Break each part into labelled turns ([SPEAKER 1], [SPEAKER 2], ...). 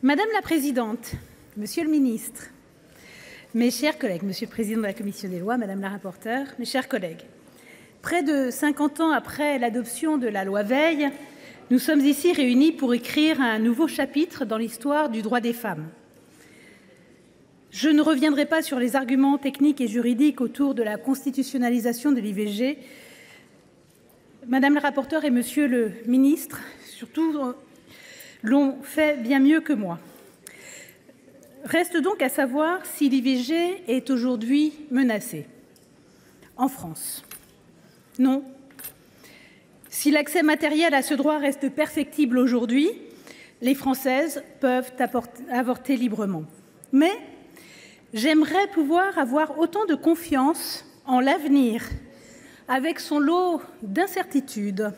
[SPEAKER 1] Madame la Présidente, Monsieur le Ministre, mes chers collègues, Monsieur le Président de la Commission des lois, Madame la rapporteure, mes chers collègues, près de 50 ans après l'adoption de la loi Veil, nous sommes ici réunis pour écrire un nouveau chapitre dans l'histoire du droit des femmes. Je ne reviendrai pas sur les arguments techniques et juridiques autour de la constitutionnalisation de l'IVG. Madame la rapporteure et Monsieur le Ministre, surtout, l'ont fait bien mieux que moi. Reste donc à savoir si l'IVG est aujourd'hui menacée. En France, non. Si l'accès matériel à ce droit reste perfectible aujourd'hui, les Françaises peuvent avorter librement. Mais j'aimerais pouvoir avoir autant de confiance en l'avenir, avec son lot d'incertitudes.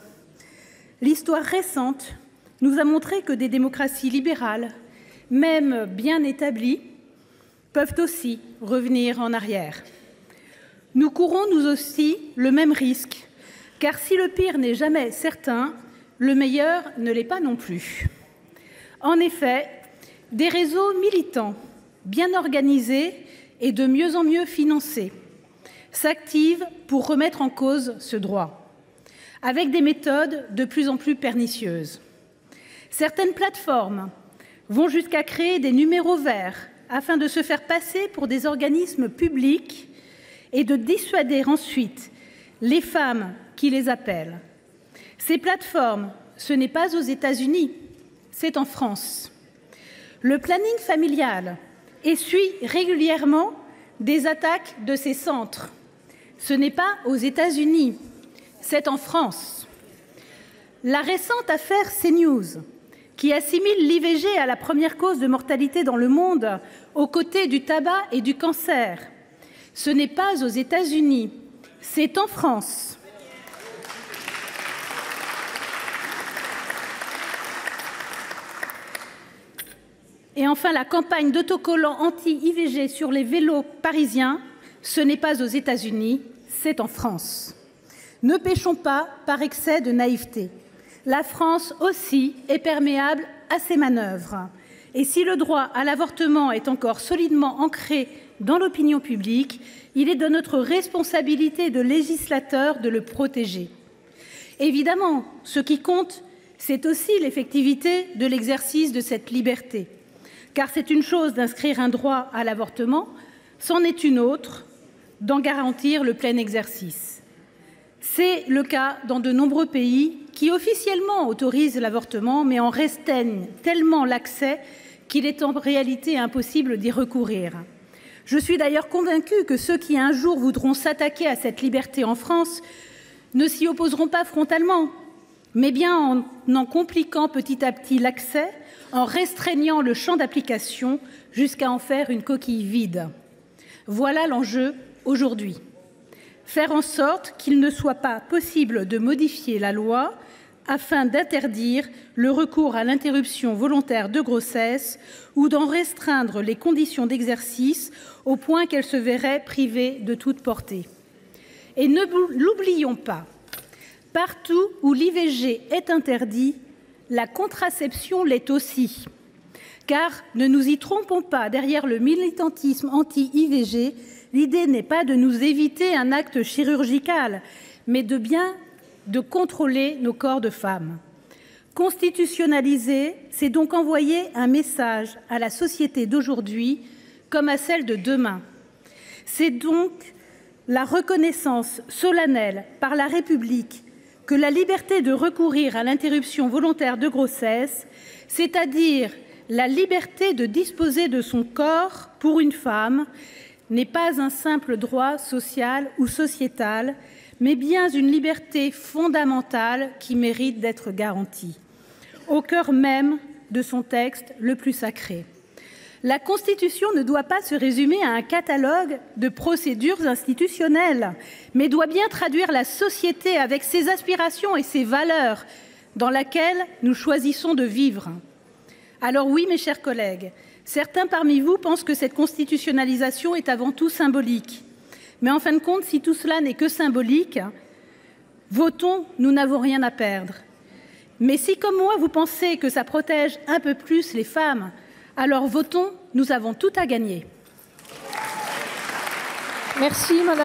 [SPEAKER 1] L'histoire récente nous a montré que des démocraties libérales, même bien établies, peuvent aussi revenir en arrière. Nous courons, nous aussi, le même risque, car si le pire n'est jamais certain, le meilleur ne l'est pas non plus. En effet, des réseaux militants, bien organisés et de mieux en mieux financés, s'activent pour remettre en cause ce droit, avec des méthodes de plus en plus pernicieuses. Certaines plateformes vont jusqu'à créer des numéros verts afin de se faire passer pour des organismes publics et de dissuader ensuite les femmes qui les appellent. Ces plateformes, ce n'est pas aux États-Unis, c'est en France. Le planning familial essuie régulièrement des attaques de ces centres. Ce n'est pas aux États-Unis, c'est en France. La récente affaire CNews, qui assimile l'IVG à la première cause de mortalité dans le monde, aux côtés du tabac et du cancer, ce n'est pas aux États-Unis, c'est en France. Et enfin, la campagne d'autocollants anti-IVG sur les vélos parisiens, ce n'est pas aux États-Unis, c'est en France. Ne péchons pas par excès de naïveté. La France aussi est perméable à ces manœuvres. Et si le droit à l'avortement est encore solidement ancré dans l'opinion publique, il est de notre responsabilité de législateur de le protéger. Évidemment, ce qui compte, c'est aussi l'effectivité de l'exercice de cette liberté. Car c'est une chose d'inscrire un droit à l'avortement, c'en est une autre d'en garantir le plein exercice. C'est le cas dans de nombreux pays qui officiellement autorisent l'avortement, mais en restreignent tellement l'accès qu'il est en réalité impossible d'y recourir. Je suis d'ailleurs convaincue que ceux qui un jour voudront s'attaquer à cette liberté en France ne s'y opposeront pas frontalement, mais bien en compliquant petit à petit l'accès, en restreignant le champ d'application jusqu'à en faire une coquille vide. Voilà l'enjeu aujourd'hui. Faire en sorte qu'il ne soit pas possible de modifier la loi afin d'interdire le recours à l'interruption volontaire de grossesse ou d'en restreindre les conditions d'exercice au point qu'elle se verrait privée de toute portée. Et ne l'oublions pas, partout où l'IVG est interdit, la contraception l'est aussi. Car, ne nous y trompons pas, derrière le militantisme anti-IVG, l'idée n'est pas de nous éviter un acte chirurgical, mais de contrôler nos corps de femmes. Constitutionnaliser, c'est donc envoyer un message à la société d'aujourd'hui comme à celle de demain. C'est donc la reconnaissance solennelle par la République que la liberté de recourir à l'interruption volontaire de grossesse, c'est-à-dire la liberté de disposer de son corps pour une femme, n'est pas un simple droit social ou sociétal, mais bien une liberté fondamentale qui mérite d'être garantie, au cœur même de son texte le plus sacré. La Constitution ne doit pas se résumer à un catalogue de procédures institutionnelles, mais doit bien traduire la société avec ses aspirations et ses valeurs dans laquelle nous choisissons de vivre. Alors oui, mes chers collègues, certains parmi vous pensent que cette constitutionnalisation est avant tout symbolique. Mais en fin de compte, si tout cela n'est que symbolique, votons, nous n'avons rien à perdre. Mais si, comme moi, vous pensez que ça protège un peu plus les femmes, Alors votons, nous avons tout à gagner.
[SPEAKER 2] Merci, Madame.